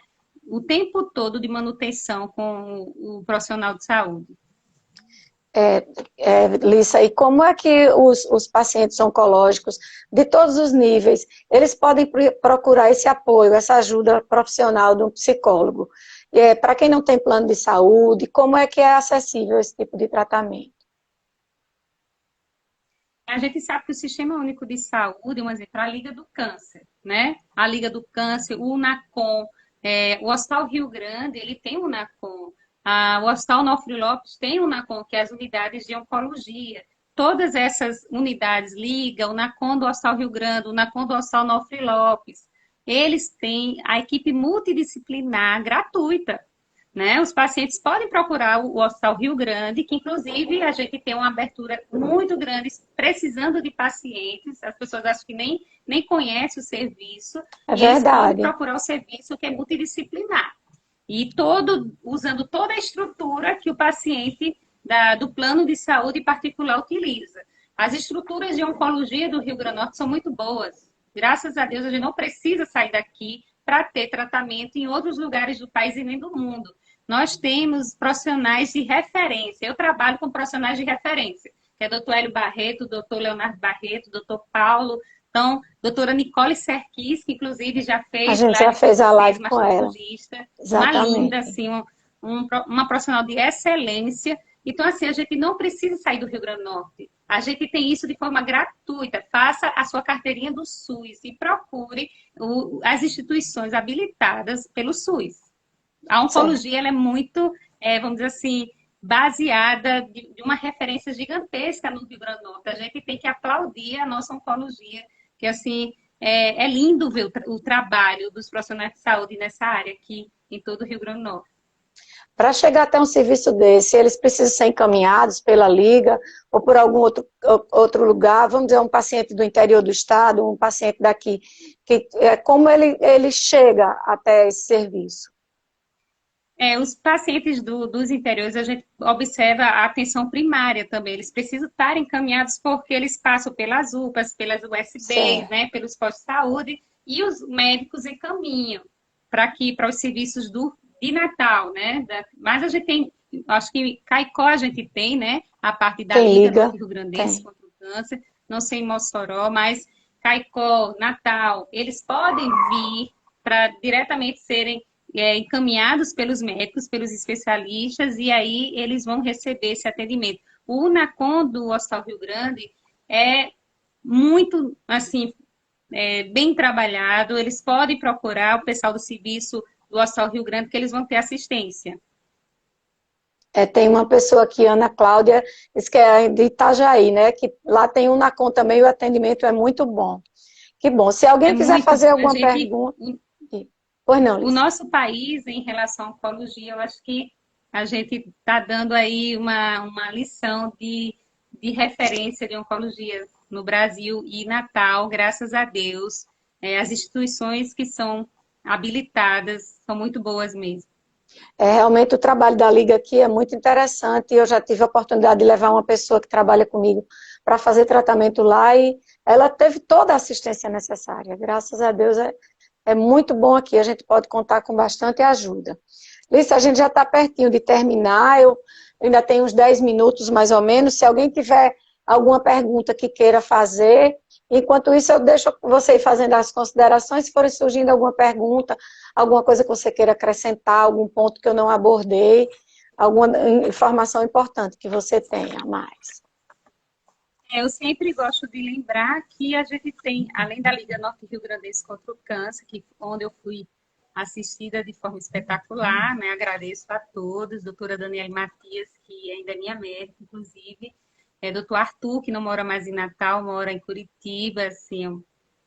o tempo todo de manutenção com o profissional de saúde. Lissa, e como é que os pacientes oncológicos, de todos os níveis, eles podem procurar esse apoio, essa ajuda profissional de um psicólogo? Para quem não tem plano de saúde, como é que é acessível esse tipo de tratamento? A gente sabe que o Sistema Único de Saúde, um exemplo, a Liga do Câncer, né? A Liga do Câncer, o UNACOM, o Hospital Rio Grande, ele tem o UNACOM. O Hospital Onofre Lopes tem o UNACOM, que é as unidades de oncologia. Todas essas unidades, Liga, o UNACOM do Hospital Rio Grande, o UNACOM do Hospital Onofre Lopes, eles têm a equipe multidisciplinar gratuita, né? Os pacientes podem procurar o Hospital Rio Grande, que inclusive a gente tem uma abertura muito grande, precisando de pacientes, as pessoas acham que nem conhecem o serviço, e eles podem procurar o serviço que é multidisciplinar. E usando toda a estrutura que o paciente do plano de saúde particular utiliza. As estruturas de oncologia do Rio Grande do Norte são muito boas. Graças a Deus, a gente não precisa sair daqui para ter tratamento em outros lugares do país e nem do mundo. Nós temos profissionais de referência. Eu trabalho com profissionais de referência, que é o Dr. Hélio Barreto, o Dr. Leonardo Barreto, o Dr. Paulo. Então, doutora Nicole Serquis, que inclusive já fez a gente já fez a live com ela. Uma linda, assim, uma profissional de excelência. Então, assim, a gente não precisa sair do Rio Grande do Norte. A gente tem isso de forma gratuita. Faça a sua carteirinha do SUS e procure as instituições habilitadas pelo SUS. A oncologia ela é muito, vamos dizer assim, baseada de uma referência gigantesca no Rio Grande do Norte. A gente tem que aplaudir a nossa oncologia, que assim é lindo ver o trabalho dos profissionais de saúde nessa área aqui em todo o Rio Grande do Norte. Para chegar até um serviço desse, eles precisam ser encaminhados pela Liga ou por algum outro lugar, vamos dizer, um paciente do interior do estado, um paciente daqui, como ele chega até esse serviço? Os pacientes dos interiores, a gente observa a atenção primária também. Eles precisam estar encaminhados porque eles passam pelas UPAs, pelas USBs, né, pelos postos de saúde, e os médicos encaminham para os serviços de Natal, né? Mas a gente tem, acho que Caicó a gente tem, né? A parte da Liga Rio Grandense contra o Câncer, não sei em Mossoró, mas Caicó, Natal, eles podem vir para diretamente serem encaminhados pelos médicos, pelos especialistas, e aí eles vão receber esse atendimento. O UNACOM do Hospital Rio Grande, é muito, assim, bem trabalhado. Eles podem procurar o pessoal do serviço do Hospital Rio Grande, que eles vão ter assistência. Tem uma pessoa aqui, Ana Cláudia, diz que é de Itajaí, né? Que lá tem um Unacom também, o atendimento é muito bom. Que bom. Se É alguém quiser muito fazer bom. A alguma gente, pergunta. Pois não, o Liz. nosso país, em relação à oncologia, eu acho que a gente está dando aí uma lição de referência de oncologia no Brasil e Natal, graças a Deus. As instituições que são habilitadas são muito boas mesmo. Realmente o trabalho da Liga aqui é muito interessante. Eu já tive a oportunidade de levar uma pessoa que trabalha comigo para fazer tratamento lá e ela teve toda a assistência necessária. Graças a Deus é muito bom aqui. A gente pode contar com bastante ajuda. Lícia, a gente já está pertinho de terminar. Eu ainda tenho uns 10 minutos mais ou menos. Se alguém tiver alguma pergunta que queira fazer, enquanto isso eu deixo você ir fazendo as considerações. Se for surgindo alguma pergunta, alguma coisa que você queira acrescentar, algum ponto que eu não abordei, alguma informação importante que você tenha a mais. Eu sempre gosto de lembrar que a gente tem, além da Liga Norte Rio Grandense contra o Câncer, onde eu fui assistida de forma espetacular, né? Agradeço a todos, doutora Daniela Matias, que ainda é minha médica, inclusive, doutor Arthur, que não mora mais em Natal, mora em Curitiba, assim, um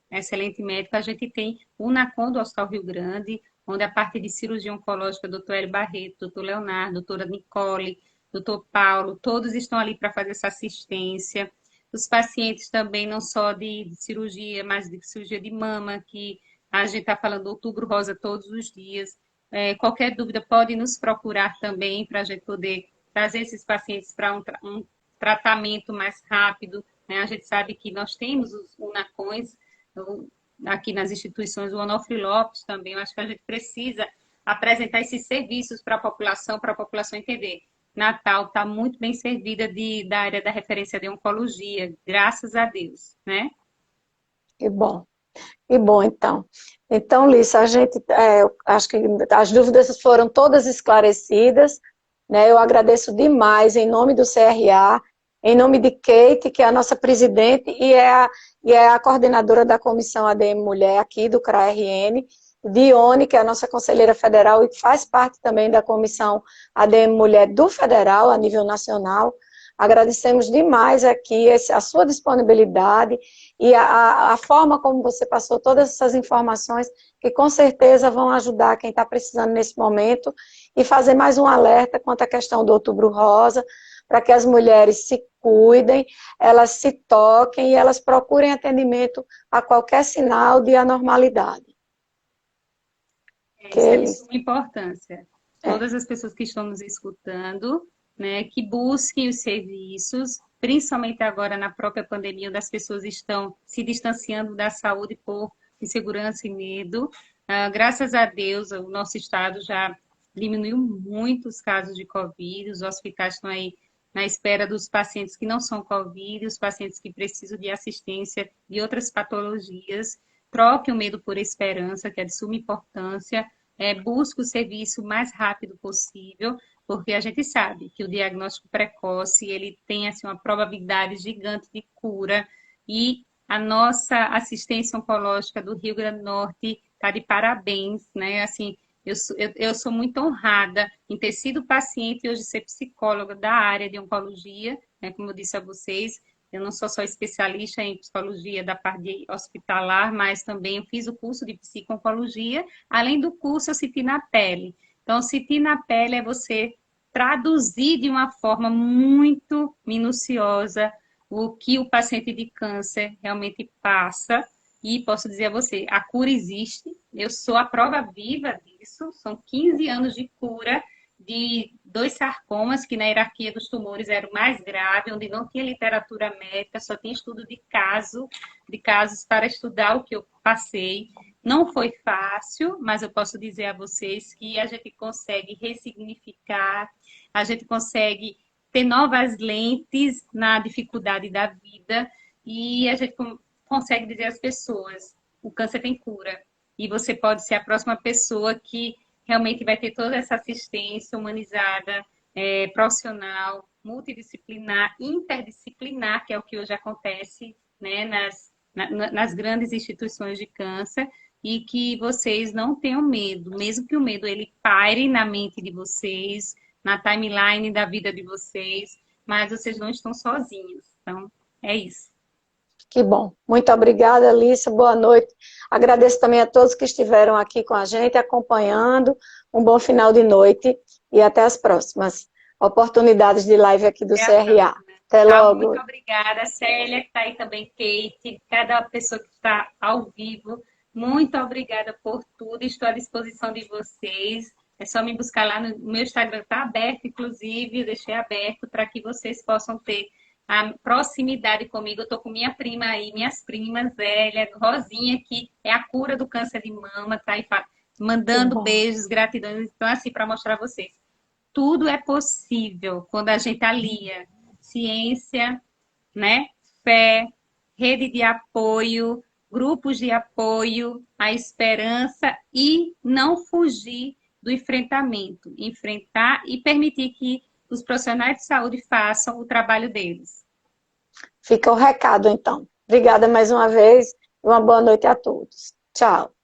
excelente médico. A gente tem o NACOM do Hospital Rio Grande, onde a parte de cirurgia oncológica, doutor Hélio Barreto, doutor Leonardo, doutora Nicole, doutor Paulo, todos estão ali para fazer essa assistência. Os pacientes também, não só de cirurgia, mas de cirurgia de mama, que a gente está falando do Outubro Rosa todos os dias. Qualquer dúvida pode nos procurar também para a gente poder trazer esses pacientes para um tratamento mais rápido. Né? A gente sabe que nós temos os UNACONs aqui nas instituições, o Onofre Lopes também. Eu acho que a gente precisa apresentar esses serviços para a população entender. Natal está muito bem servida da área da referência de oncologia, graças a Deus, né? Que bom. Que bom, então. Então, Lícia, a gente, acho que as dúvidas foram todas esclarecidas, né? Eu agradeço demais, em nome do CRA, em nome de Kate, que é a nossa presidente e é a coordenadora da Comissão ADM Mulher aqui do CRA-RN, Dione, que é a nossa conselheira federal e que faz parte também da Comissão ADM Mulher do Federal, a nível nacional. Agradecemos demais aqui a sua disponibilidade e a forma como você passou todas essas informações, que com certeza vão ajudar quem está precisando nesse momento, e fazer mais um alerta quanto à questão do Outubro Rosa, para que as mulheres se cuidem, elas se toquem e elas procurem atendimento a qualquer sinal de anormalidade. Isso é de suma importância. É. Todas as pessoas que estão nos escutando, né, que busquem os serviços, principalmente agora na própria pandemia, onde as pessoas estão se distanciando da saúde por insegurança e medo. Graças a Deus, o nosso estado já diminuiu muito os casos de Covid, os hospitais estão aí na espera dos pacientes que não são Covid, os pacientes que precisam de assistência de outras patologias. Troque o medo por esperança, que é de suma importância. Busque o serviço o mais rápido possível, porque a gente sabe que o diagnóstico precoce ele tem assim, uma probabilidade gigante de cura e a nossa assistência oncológica do Rio Grande do Norte está de parabéns, né? Assim, eu sou muito honrada em ter sido paciente e hoje ser psicóloga da área de oncologia, né? Como eu disse a vocês, eu não sou só especialista em psicologia da parte hospitalar, mas também eu fiz o curso de psico-oncologia. Além do curso, eu senti na pele. Então, sentir na pele é você traduzir de uma forma muito minuciosa o que o paciente de câncer realmente passa. E posso dizer a você, a cura existe. Eu sou a prova viva disso. São 15 anos de cura de 2 sarcomas, que na hierarquia dos tumores era o mais grave, onde não tinha literatura médica, só tinha estudo de casos para estudar o que eu passei. Não foi fácil, mas eu posso dizer a vocês que a gente consegue ressignificar, a gente consegue ter novas lentes na dificuldade da vida e a gente consegue dizer às pessoas, o câncer tem cura. E você pode ser a próxima pessoa que realmente vai ter toda essa assistência humanizada, profissional, multidisciplinar, interdisciplinar, que é o que hoje acontece, né, nas grandes instituições de câncer, e que vocês não tenham medo, mesmo que o medo ele paire na mente de vocês, na timeline da vida de vocês, mas vocês não estão sozinhos. Então, é isso. Que bom. Muito obrigada, Alícia. Boa noite. Agradeço também a todos que estiveram aqui com a gente, acompanhando. Um bom final de noite e até as próximas oportunidades de live aqui do CRA. Até logo. Muito obrigada, Célia, que está aí também, Kate, cada pessoa que está ao vivo. Muito obrigada por tudo. Estou à disposição de vocês. É só me buscar lá no meu Instagram, está aberto, inclusive, eu deixei aberto para que vocês possam ter a proximidade comigo. Eu estou com minha prima aí, minhas primas, Zélia, Rosinha, que é a cura do câncer de mama, tá aí mandando beijos, gratidão. Então, assim, para mostrar a vocês, tudo é possível quando a gente alia ciência, né, fé, rede de apoio, grupos de apoio, a esperança e não fugir do enfrentamento. Enfrentar e permitir que os profissionais de saúde façam o trabalho deles. Fica o recado, então. Obrigada mais uma vez e uma boa noite a todos. Tchau.